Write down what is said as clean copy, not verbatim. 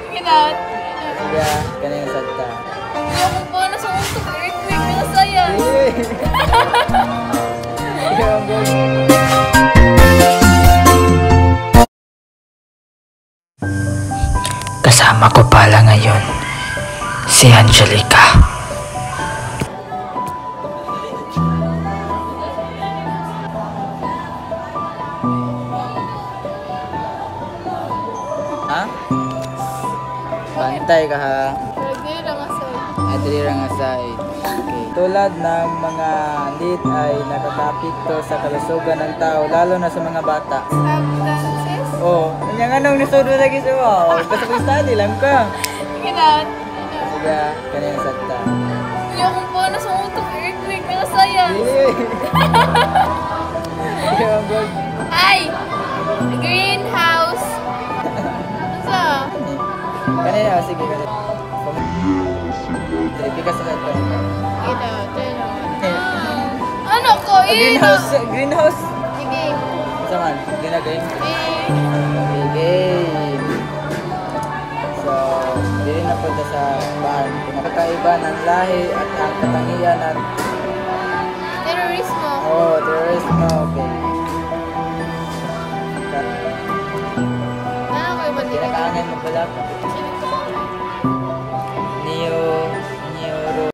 Ginaot. Kaya, kanina salta. Hindi ako pa na sa utok. Earthquake na saya. Kasama ko pala ngayon si Angelica. Ha? Bantay ka ha. Lagi lang asay. Adri lang aside. Okay. Tulad ng mga lead ay nakakapekto sa kalusugan ng tao, lalo na sa mga bata. Substances. Oh, kanya nga nung nasudo lagi sa wow. Basta pag-study lang ka. Ginaot. Kaya, kanina salta. Hindi ako pa na sa utok. Earthquake na saya. Ay! Greenhouse. Asa? Kanina, sige, kanina. Tripika sa salta. Ginaot. Ano ko? Greenhouse, greenhouse. Sige. Saman, ginagay. Game. So, dili na punta sa bahan. Pinakakaiba ng lahi at ang katangian at Terorismo. terrorismo. Okay. Ano ko yung Kinakaangin mo pala.